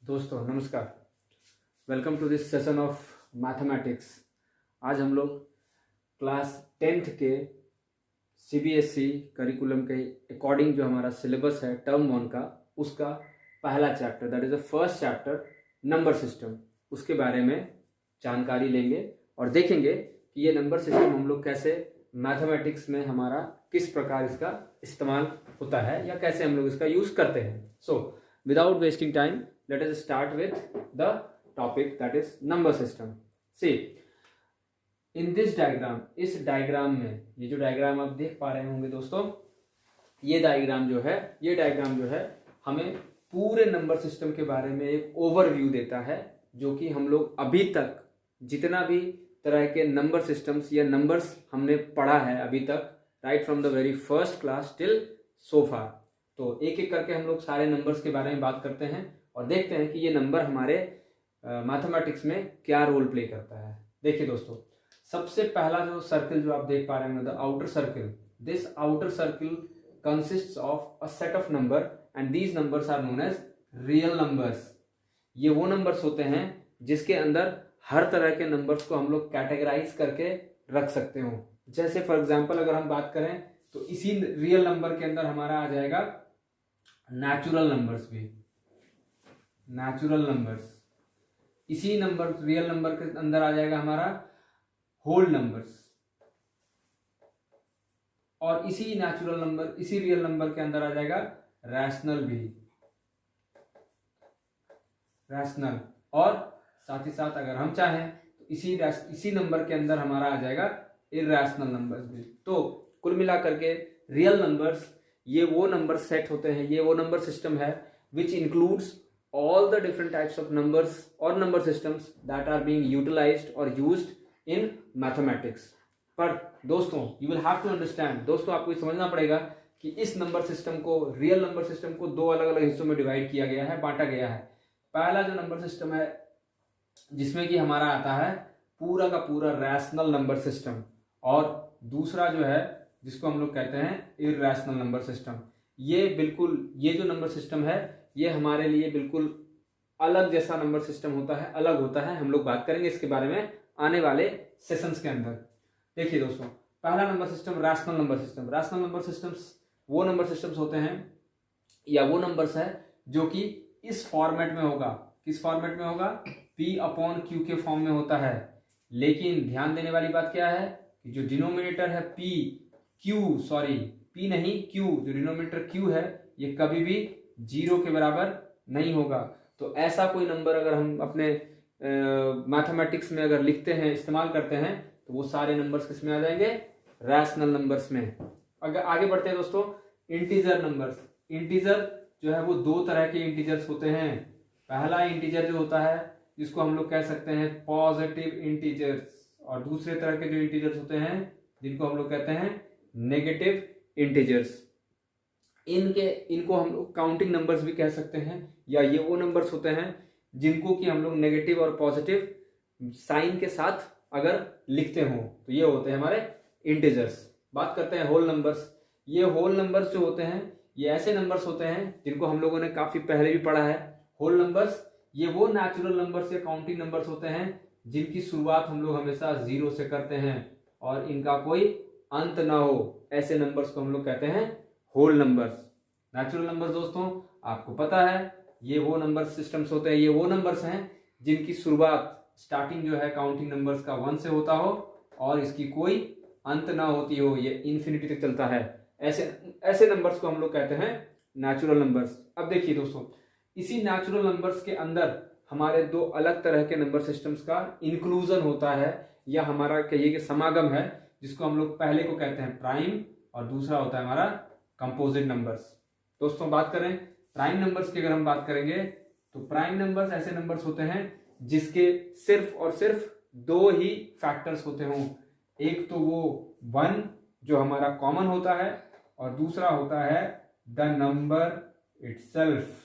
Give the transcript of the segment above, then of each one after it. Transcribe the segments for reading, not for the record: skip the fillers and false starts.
दोस्तों नमस्कार, welcome to this session of mathematics. आज हम लोग क्लास 10th के सीबीएसई करिकुलम के अकॉर्डिंग जो हमारा सिलेबस है टर्म 1 का, उसका पहला chapter that is the first chapter number system, उसके बारे में जानकारी लेंगे और देखेंगे कि ये नंबर सिस्टम हम लोग कैसे मैथमेटिक्स में हमारा किस प्रकार इसका इस्तेमाल होता है या कैसे हम लोग इसका यूज करते हैं। सो without wasting time, let us start with the topic that is number system. See, in this diagram, इस डायग्राम में, ये जो डायग्राम आप देख पा रहे होंगे दोस्तों, ये डायग्राम जो है हमें पूरे नंबर सिस्टम के बारे में एक ओवरव्यू देता है, जो कि हम लोग अभी तक जितना भी तरह के नंबर सिस्टम्स या नंबर्स हमने पढ़ा है अभी तक, right from the very first class till so far, तो एक एक करके हम लोग सारे नंबर्स के बारे में बात करते हैं और देखते हैं कि ये नंबर हमारे मैथमेटिक्स में क्या रोल प्ले करता है। देखिए दोस्तों, सबसे पहला जो सर्कल जो आप देख पा रहे हैं, the outer circle, this outer circle consists of a set of number and these numbers are known as real numbers. ये वो नंबर्स होते हैं जिसके अंदर हर तरह के नंबर्स को हम लोग कैटेगराइज करके रख सकते हो। जैसे फॉर एग्जाम्पल अगर हम बात करें तो इसी रियल नंबर के अंदर हमारा आ जाएगा नेचुरल नंबर्स भी, नेचुरल नंबर्स। इसी नंबर रियल नंबर के अंदर आ जाएगा हमारा होल नंबर्स, और इसी नेचुरल नंबर, इसी रियल नंबर के अंदर आ जाएगा रैशनल भी, रैशनल। और साथ ही साथ अगर हम चाहें तो इसी नंबर के अंदर हमारा आ जाएगा इरैशनल नंबर्स भी। तो कुल मिलाकर के रियल नंबर्स ये वो नंबर सेट होते हैं, ये वो नंबर सिस्टम है which includes all the different types of numbers और number systems that are being utilized और यूज्ड इन मैथमेटिक्स। पर दोस्तों you will have to understand, दोस्तों आपको समझना पड़ेगा कि इस नंबर सिस्टम को, रियल नंबर सिस्टम को दो अलग अलग हिस्सों में डिवाइड किया गया है, बांटा गया है। पहला जो नंबर सिस्टम है जिसमें कि हमारा आता है पूरा का पूरा रैशनल नंबर सिस्टम, और दूसरा जो है जिसको हम लोग कहते हैं इरैशनल नंबर सिस्टम। ये जो नंबर सिस्टम है ये हमारे लिए बिल्कुल अलग जैसा नंबर सिस्टम होता है, अलग होता है। हम लोग बात करेंगे इसके बारे में आने वाले सेशंस के अंदर। देखिए दोस्तों, पहला number system rational number system. Rational number systems वो नंबर सिस्टम्स होते हैं या वो नंबर्स है जो कि इस फॉर्मेट में होगा। किस फॉर्मेट में होगा? P/Q के फॉर्म में होता है। लेकिन ध्यान देने वाली बात क्या है कि जो डिनोमिनेटर है P नहीं Q, जो डिनोमिनेटर Q है ये कभी भी 0 के बराबर नहीं होगा। तो ऐसा कोई नंबर अगर हम अपने मैथमेटिक्स में अगर लिखते हैं, इस्तेमाल करते हैं, तो वो सारे नंबर्स किस में आ जाएंगे? रैशनल नंबर्स में। अगर आगे बढ़ते हैं दोस्तों, इंटीजर नंबर्स। इंटीजर जो है वो दो तरह के इंटीजर्स होते हैं। पहला इंटीजर जो होता है जिसको हम लोग कह सकते हैं पॉजिटिव इंटीजर्स, और दूसरे तरह के जो इंटीजर्स होते हैं जिनको हम लोग कहते हैं नेगेटिव इंटीजर्स। इनको हम लोग काउंटिंग नंबर्स भी कह सकते हैं, या ये वो नंबर्स होते हैं जिनको कि हम लोग नेगेटिव और पॉजिटिव साइन के साथ अगर लिखते हो तो ये होते हैं हमारे इंटीजर्स। बात करते हैं होल नंबर्स। ये होल नंबर्स जो होते हैं ये ऐसे नंबर्स होते हैं जिनको हम लोगों ने काफी पहले भी पढ़ा है। होल नंबर्स ये वो नेचुरल नंबर्स या काउंटिंग नंबर्स होते हैं जिनकी शुरुआत हम लोग हमेशा 0 से करते हैं और इनका कोई अंत ना हो, ऐसे नंबर्स को हम लोग कहते हैं होल नंबर्स। नेचुरल नंबर्स दोस्तों आपको पता है ये वो नंबर सिस्टम्स होते हैं, ये वो नंबर्स हैं जिनकी शुरुआत, स्टार्टिंग जो है काउंटिंग नंबर्स का 1 से होता हो और इसकी कोई अंत ना होती हो, ये इन्फिनिटी तक चलता है। ऐसे नंबर्स को हम लोग कहते हैं नेचुरल नंबर्स। अब देखिए दोस्तों, इसी नेचुरल नंबर्स के अंदर हमारे दो अलग तरह के नंबर सिस्टम्स का इंक्लूजन होता है, या हमारा कहिए कि समागम है, जिसको हम लोग पहले को कहते हैं प्राइम और दूसरा होता है हमारा कंपोजिट नंबर्स। दोस्तों बात करें प्राइम नंबर्स की, अगर हम बात करेंगे तो प्राइम नंबर्स ऐसे नंबर्स होते हैं जिसके सिर्फ और सिर्फ दो ही फैक्टर्स होते हों। एक तो वो 1 जो हमारा कॉमन होता है, और दूसरा होता है द नंबर इटसेल्फ।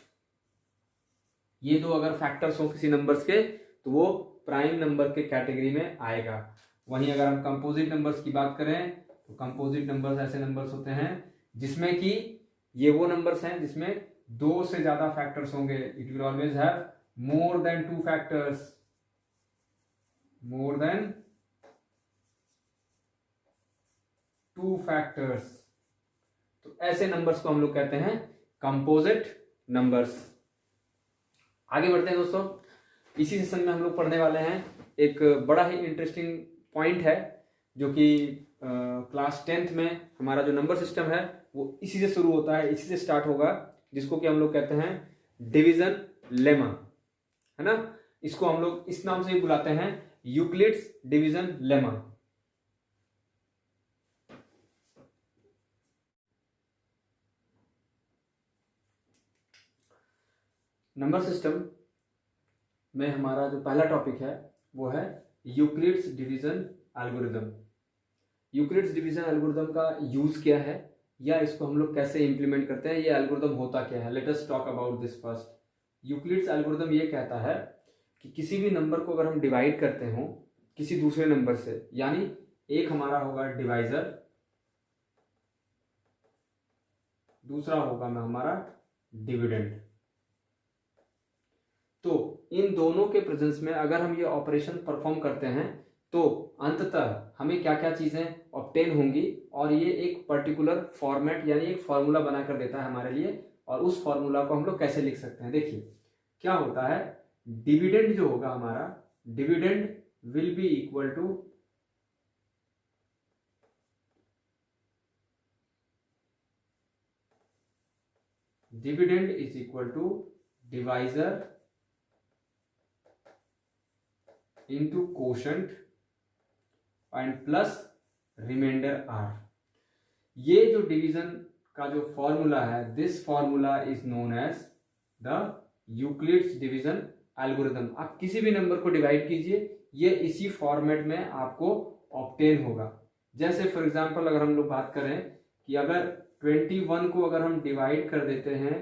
ये दो अगर फैक्टर्स हो किसी नंबर्स के तो वो प्राइम नंबर के कैटेगरी में आएगा। वहीं अगर हम कंपोजिट नंबर्स की बात करें तो कंपोजिट नंबर्स ऐसे नंबर्स होते हैं जिसमें कि ये वो नंबर्स हैं जिसमें 2 से ज्यादा फैक्टर्स होंगे। It will always have more than two factors, more than two factors, तो ऐसे नंबर्स को हम लोग कहते हैं कंपोजिट नंबर्स। आगे बढ़ते हैं दोस्तों, इसी सेशन में हम लोग पढ़ने वाले हैं एक बड़ा ही इंटरेस्टिंग पॉइंट है जो कि क्लास 10th में हमारा जो नंबर सिस्टम है वो इसी से शुरू होता है, इसी से स्टार्ट होगा, जिसको कि हम लोग कहते हैं डिवीजन लेमा, है ना। इसको हम लोग इस नाम से ही बुलाते हैं, Euclid's division lemma. Number system में हमारा जो पहला टॉपिक है वो है Euclid's division algorithm. Euclid's division algorithm का यूज क्या है या इसको हम लोग कैसे इंप्लीमेंट करते हैं, ये एल्गोरिदम होता क्या है, let us talk about this first. Euclid's algorithm ये कहता है कि किसी भी नंबर को अगर हम डिवाइड करते हो किसी दूसरे नंबर से, यानी एक हमारा होगा डिवाइजर, दूसरा होगा हमारा डिविडेंड, तो इन दोनों के प्रेजेंस में अगर हम ये ऑपरेशन परफॉर्म करते हैं तो अंततः हमें क्या क्या चीजें ऑब्टेन होंगी, और ये एक पर्टिकुलर फॉर्मेट यानी एक फॉर्मूला बनाकर देता है हमारे लिए। और उस फॉर्मूला को हम लोग कैसे लिख सकते हैं, देखिए क्या होता है। डिविडेंड जो होगा हमारा, dividend will be equal to dividend is equal to divisor into quotient and plus remainder R. ये जो डिवीजन का जो फॉर्मूला है, this formula is known as the Euclid's division algorithm. आप किसी भी नंबर को डिवाइड कीजिए, ये इसी फॉर्मेट में आपको ऑब्टेन होगा। जैसे फॉर एग्जांपल अगर हम लोग बात करें कि अगर 21 को अगर हम डिवाइड कर देते हैं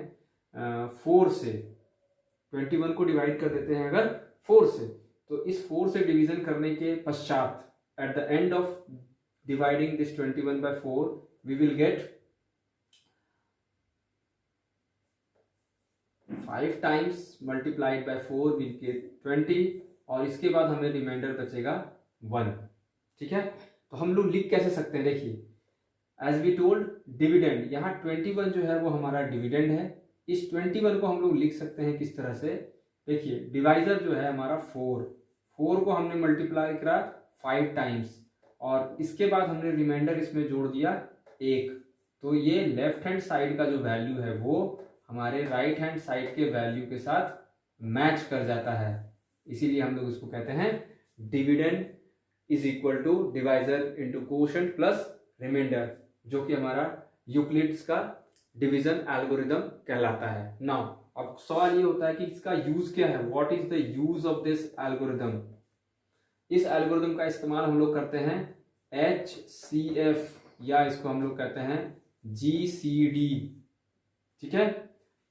4 से, 21 को डिवाइड कर देते हैं अगर 4 से, तो इस 4 से डिवीजन करने के पश्चात at the end of dividing this 21 by 4 we will get 5 times multiplied by 4 will get 20, और इसके बाद हमें रिमाइंडर बचेगा 1। ठीक है, तो हम लोग लिख कैसे सकते हैं, देखिए एज वी टोल्ड डिविडेंड, यहाँ 21 जो है वो हमारा डिविडेंड है। इस 21 को हम लोग लिख सकते हैं किस तरह से, देखिए डिवाइजर जो है हमारा 4 को हमने मल्टीप्लाई करा 5 टाइम्स, और इसके बाद हमने रिमाइंडर इसमें जोड़ दिया 1, तो ये लेफ्ट हैंड साइड का जो वैल्यू है वो हमारे राइट हैंड साइड के वैल्यू के साथ मैच कर जाता है, इसीलिए हम लोग इसको कहते हैं dividend is equal to divisor into quotient plus remainder, जो कि हमारा यूक्लिड्स का डिवीजन एल्गोरिदम कहलाता है। नाउ अब सवाल ये होता है कि इसका यूज क्या है, what is the use of this algorithm. इस एल्गोरिदम का इस्तेमाल हम लोग करते हैं HCF, या इसको हम लोग कहते हैं GCD, ठीक है,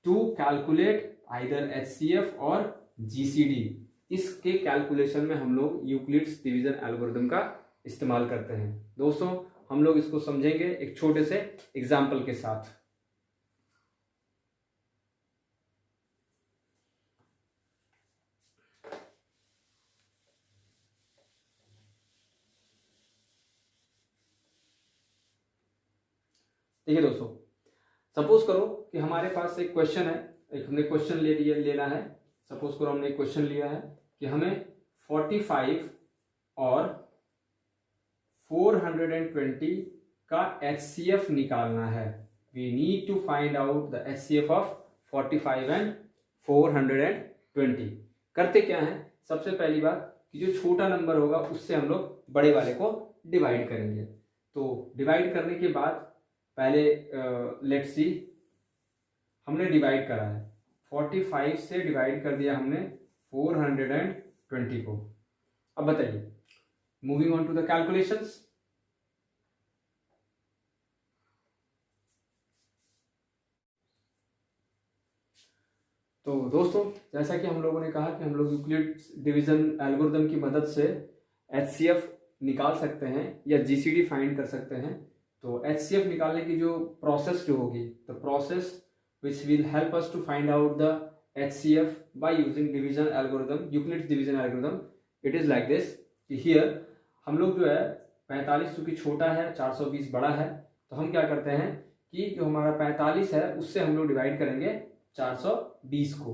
टू कैलकुलेट आइदर HCF और GCD। इसके कैलकुलेशन में हम लोग यूक्लिड्स डिवीजन एल्गोरिदम का इस्तेमाल करते हैं। दोस्तों हम लोग इसको समझेंगे एक छोटे से एग्जाम्पल के साथ। देखिए दोस्तों, सपोज करो कि हमारे पास एक क्वेश्चन है, एक हमने क्वेश्चन लेना है। सपोज करो हमने एक क्वेश्चन लिया है कि हमें 45 और 420 का HCF निकालना है। We need to find out the HCF of 45 and 420। करते क्या है, सबसे पहली बात कि जो छोटा नंबर होगा उससे हम लोग बड़े वाले को डिवाइड करेंगे। तो डिवाइड करने के बाद पहले लेट्स सी, हमने डिवाइड करा है 45 से डिवाइड कर दिया हमने 420 को। अब बताइए, moving on to the calculations. तो दोस्तों जैसा कि हम लोगों ने कहा कि हम लोग यूक्लिड्स डिवीजन एल्गोरिथम की मदद से HCF निकाल सकते हैं या GCD फाइंड कर सकते हैं। तो HCF निकालने की जो प्रोसेस जो होगी, the process which will help us to find out the HCF by using division algorithm, Euclid's division algorithm. It is like this कि here हम लोग जो है 45 चूंकि छोटा है 420 बड़ा है, तो हम क्या करते हैं कि जो हमारा 45 है उससे हम लोग डिवाइड करेंगे 420 को.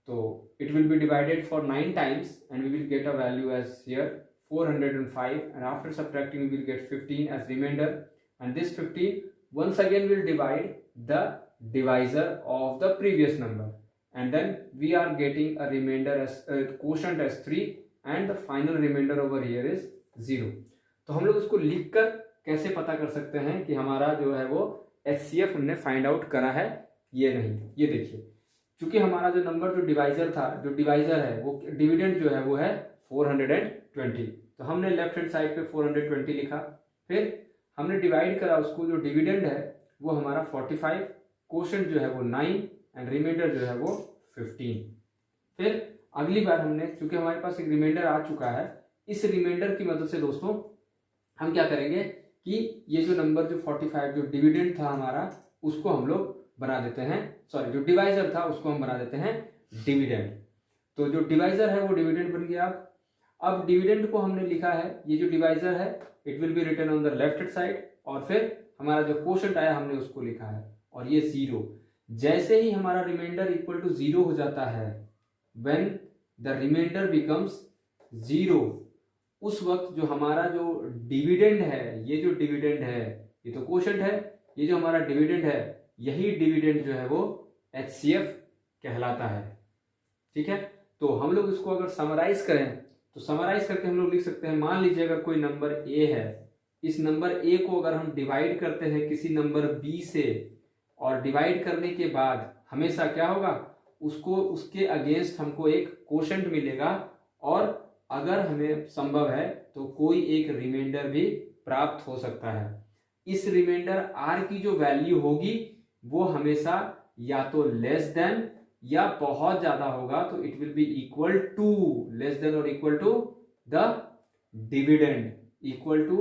तो it will be divided for 9 times and we will get a value as here 405, and after subtracting we will get 15 as remainder, and this 15 once again will divide the divisor of the previous number, and then we are getting a remainder as quotient as 3 and the final remainder over here is 0. तो हम लोग इसको लिखकर कैसे पता कर सकते हैं कि हमारा जो है वो HCF हमने फाइंड आउट करा है ये नहीं. ये देखिए, क्योंकि हमारा जो नंबर जो डिवाइजर था, जो डिवाइजर है वो डिविडेंड जो है वो है 420, तो हमने लेफ्ट हैंड साइड पे 420 लिखा. फिर हमने डिवाइड करा उसको, जो डिविडेंड है वो हमारा 45, क्वोशंट जो है वो 9 एंड रिमाइंडर जो है वो 15. फिर अगली बार हमने, क्योंकि हमारे पास एक रिमाइंडर आ चुका है, इस रिमाइंडर की मदद से दोस्तों हम क्या करेंगे कि ये जो नंबर जो 45 जो डिविडेंड था हमारा उसको हम लोग बना देते हैं, सॉरी जो डिवाइजर था उसको हम बना देते हैं डिविडेंड. तो जो डिवाइजर है वो डिविडेंड बन गया. अब डिविडेंड को हमने लिखा है, ये जो डिवाइजर है it will be written on the left hand side, और फिर हमारा जो क्वोशंट आया हमने उसको लिखा है, और ये 0. जैसे ही हमारा रिमाइंडर इक्वल टू 0 हो जाता है, व्हेन द रिमाइंडर बिकम्स 0, उस वक्त जो हमारा जो डिविडेंड है, ये जो डिविडेंड है ये तो क्वोशंट है, ये जो हमारा डिविडेंड है यही डिविडेंड जो है वो HCF कहलाता है. ठीक है, तो हम लोग इसको अगर समराइज करें तो समराइज करके हम लोग लिख सकते हैं, मान लीजिए अगर कोई नंबर A है, इस नंबर A को अगर हम डिवाइड करते हैं किसी नंबर B से, और डिवाइड करने के बाद हमेशा क्या होगा, उसको उसके अगेंस्ट हमको एक क्वोशंट मिलेगा, और अगर हमें संभव है तो कोई एक रिमाइंडर भी प्राप्त हो सकता है. इस रिमाइंडर R की जो वैल्यू होगी वो हमेशा या तो लेस देन या बहुत ज्यादा होगा, तो it will be equal to, less than और equal to the dividend, equal to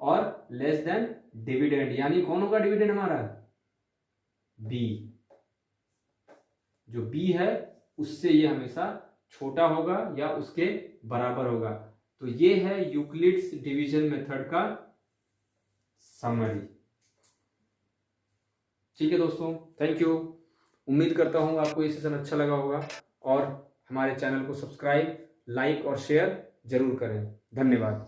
और लेस देन डिविडेंड. यानी कौन होगा डिविडेंड हमारा, B. जो B है उससे ये हमेशा छोटा होगा या उसके बराबर होगा. तो ये है यूक्लिड्स डिवीजन मेथड का समरी. ठीक है दोस्तों, थैंक यू. उम्मीद करता हूँ आपको ये सेशन अच्छा लगा होगा, और हमारे चैनल को सब्सक्राइब, लाइक और शेयर जरूर करें. धन्यवाद.